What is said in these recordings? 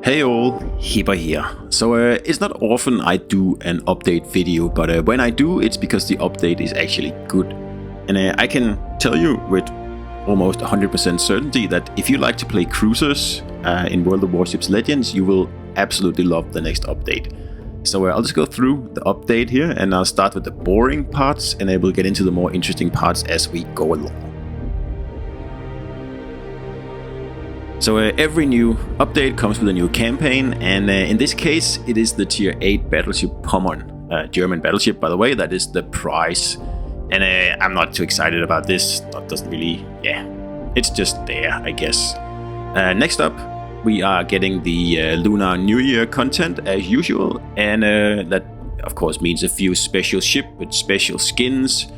Hey all, Hipper here. So it's not often I do an update video, but when I do, it's because the update is actually good. And I can tell you with almost 100% certainty that if you like to play cruisers in World of Warships Legends, you will absolutely love the next update. So I'll just go through the update here, and I'll start with the boring parts, and I will get into the more interesting parts as we go along. So every new update comes with a new campaign, and in this case it is the tier 8 battleship Pommern, German battleship by the way. That is the prize, and I'm not too excited about this. That doesn't really, it's just there, I guess. Next up we are getting the Lunar New Year content as usual, and that of course means a few special ship with special skins.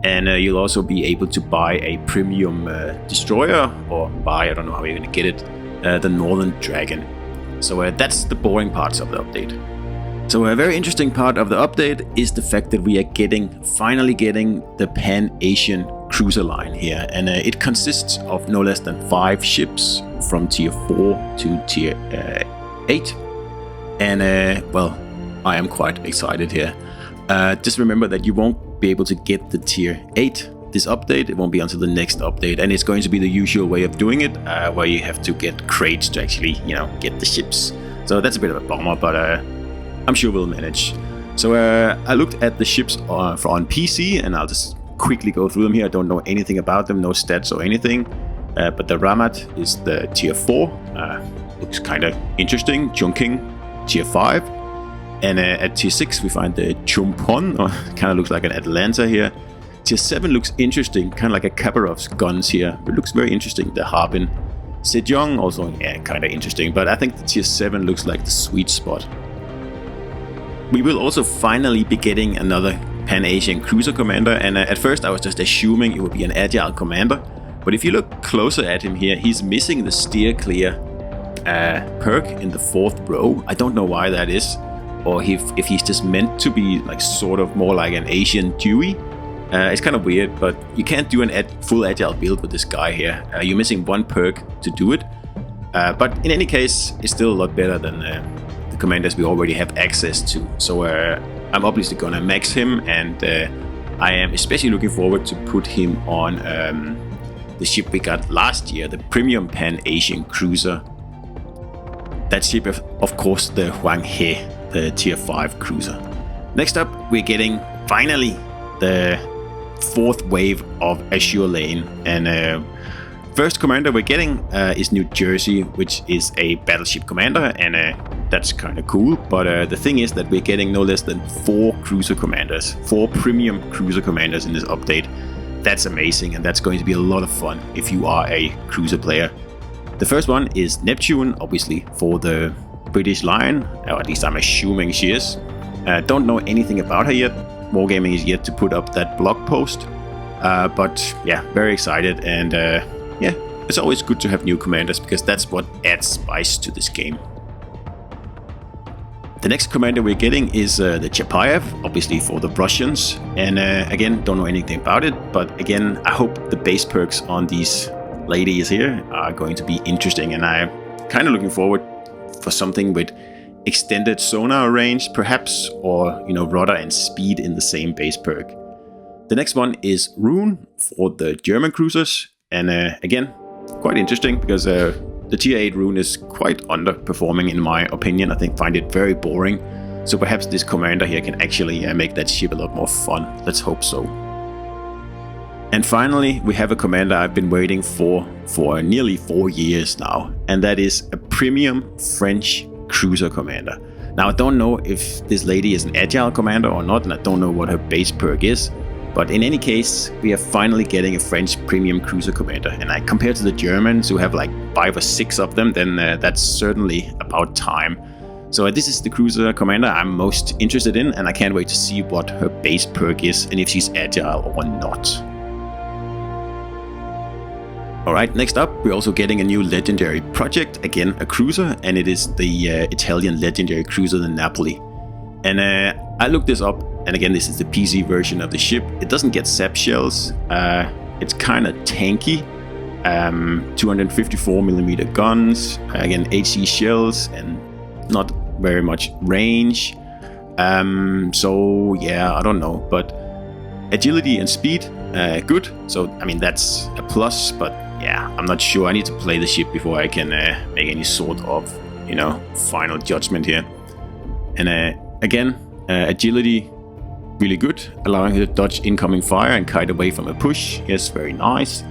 And you'll also be able to buy a premium destroyer, or buy, I don't know how you're going to get it, the Northern Dragon. So that's the boring parts of the update. So a very interesting part of the update is the fact that we are finally getting the Pan-Asian cruiser line here. And it consists of no less than 5 ships from tier 4 to tier 8. And well, I am quite excited here. Just remember that you won't be able to get the tier 8 this update. It won't be until the next update, and it's going to be the usual way of doing it, where you have to get crates to actually, get the ships. So that's a bit of a bummer, but I'm sure we'll manage. So I looked at the ships on PC, and I'll just quickly go through them here. I don't know anything about them, no stats or anything, but the Ramat is the tier 4. Looks kind of interesting. Chungking, tier 5. And at tier 6 we find the Chumpon, kind of looks like an Atlanta here. Tier 7 looks interesting, kind of like a Kaparov's guns here. It looks very interesting. The Harbin. Sejong also, kind of interesting, but I think the tier 7 looks like the sweet spot. We will also finally be getting another Pan-Asian cruiser commander, and at first I was just assuming it would be an agile commander. But if you look closer at him here, he's missing the steer clear perk in the 4th row. I don't know why that is. Or if he's just meant to be like sort of more like an Asian Dewey. It's kind of weird, but you can't do a full agile build with this guy here. You're missing 1 perk to do it. But in any case, it's still a lot better than the commanders we already have access to. So I'm obviously gonna max him, and I am especially looking forward to put him on the ship we got last year, the premium Pan-Asian cruiser. That ship, of course, the Hwang He, the tier 5 cruiser. Next up, we're getting finally the 4th wave of Azure Lane, and first commander we're getting is New Jersey, which is a battleship commander, and that's kind of cool. But the thing is that we're getting no less than 4 cruiser commanders, 4 premium cruiser commanders in this update. That's amazing, and that's going to be a lot of fun if you are a cruiser player. The first one is Neptune, obviously for the British Lion, or at least I'm assuming she is. Don't know anything about her yet. Wargaming is yet to put up that blog post. But yeah, very excited, and yeah, it's always good to have new commanders because that's what adds spice to this game. The next commander we're getting is the Chapayev, obviously for the Russians. And again, don't know anything about it, but again, I hope the base perks on these ladies here are going to be interesting, and I'm kind of looking forward for something with extended sonar range perhaps, or rudder and speed in the same base perk. The next one is ROON for the German cruisers, and again, quite interesting because the tier 8 ROON is quite underperforming in my opinion. I find it very boring, so perhaps this commander here can actually make that ship a lot more fun. Let's hope so. And finally, we have a commander I've been waiting for nearly 4 years now, and that is a premium French cruiser commander. Now, I don't know if this lady is an agile commander or not, and I don't know what her base perk is, but in any case, we are finally getting a French premium cruiser commander, and compared to the Germans who have like 5 or 6 of them, then that's certainly about time. So this is the cruiser commander I'm most interested in, and I can't wait to see what her base perk is and if she's agile or not. Alright, next up, we're also getting a new legendary project, again a cruiser, and it is the Italian legendary cruiser, the Napoli. And I looked this up, and again, this is the PC version of the ship. It doesn't get sap shells, it's kind of tanky, 254mm guns, again HE shells, and not very much range. So yeah, I don't know, but agility and speed, good. So I mean that's a plus, but yeah, I'm not sure. I need to play the ship before I can make any sort of, you know, final judgment here. And again, agility, really good, allowing her to dodge incoming fire and kite away from a push. Yes, very nice.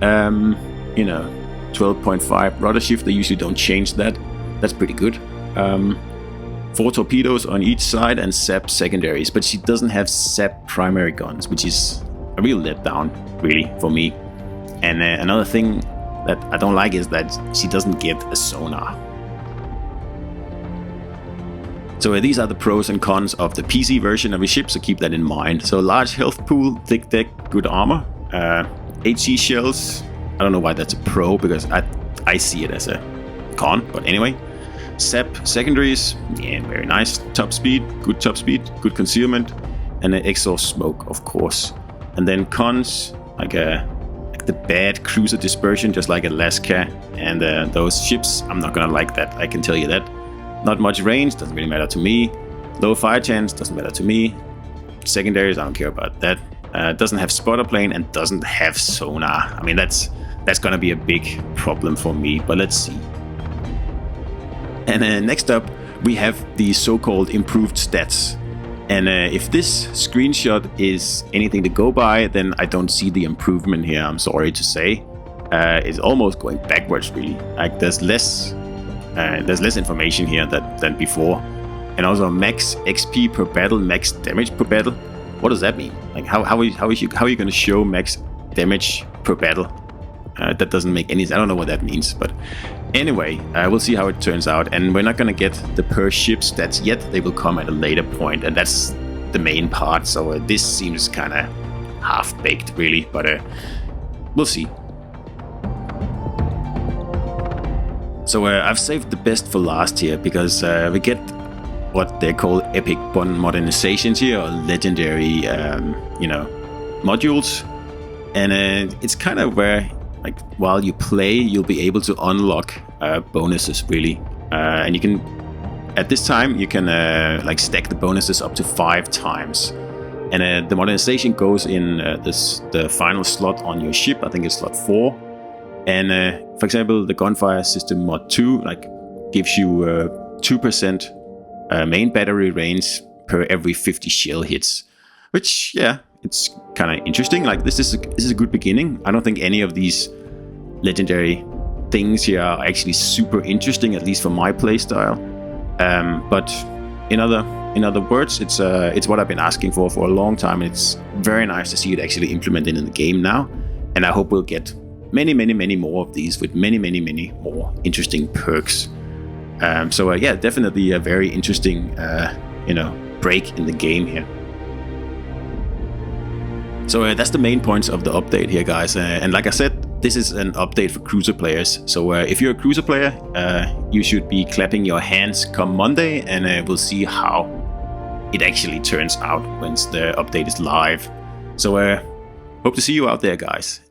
You know, 12.5 rudder shift. They usually don't change that. That's pretty good. 4 torpedoes on each side and SAP secondaries, but she doesn't have SAP primary guns, which is a real letdown, really, for me. And another thing that I don't like is that she doesn't get a sonar. So these are the pros and cons of the PC version of a ship, so keep that in mind. So large health pool, thick deck, good armor. HE shells, I don't know why that's a pro, because I see it as a con, but anyway. SAP secondaries, yeah, very nice. Top speed, good concealment, and an exhaust smoke, of course. And then cons, like the bad cruiser dispersion, just like Alaska, and those ships, I'm not gonna like that, I can tell you that. Not much range, doesn't really matter to me. Low fire chance, doesn't matter to me. Secondaries, I don't care about that. Doesn't have spotter plane and doesn't have sonar. I mean, that's gonna be a big problem for me, but let's see. And next up, we have the so-called improved stats. And if this screenshot is anything to go by, then I don't see the improvement here, I'm sorry to say. It's almost going backwards, really. Like there's less information here than before. And also max XP per battle, max damage per battle. What does that mean? Like how are you going to show max damage per battle? That doesn't make any sense. I don't know what that means, but anyway, we'll see how it turns out. And we're not going to get the per ship stats yet. They will come at a later point, and that's the main part. So this seems kind of half-baked, really, but we'll see. So I've saved the best for last here, because we get what they call epic modernizations here, or legendary, you know, modules. And it's kind of where, like, while you play, you'll be able to unlock bonuses, really. And you can, at this time, you can like stack the bonuses up to 5 times. And the modernization goes in the final slot on your ship. I think it's slot 4. And for example, the gunfire system mod 2 like gives you 2% main battery range per every 50 shell hits, which, yeah, it's kind of interesting. Like this is a good beginning. I don't think any of these legendary things here are actually super interesting, at least for my playstyle. But in other words, it's what I've been asking for a long time, and it's very nice to see it actually implemented in the game now. And I hope we'll get many more of these with many more interesting perks. So yeah, definitely a very interesting you know, break in the game here. So that's the main points of the update here, guys. And like I said, this is an update for cruiser players. So if you're a cruiser player, you should be clapping your hands come Monday, and we'll see how it actually turns out once the update is live. So hope to see you out there, guys.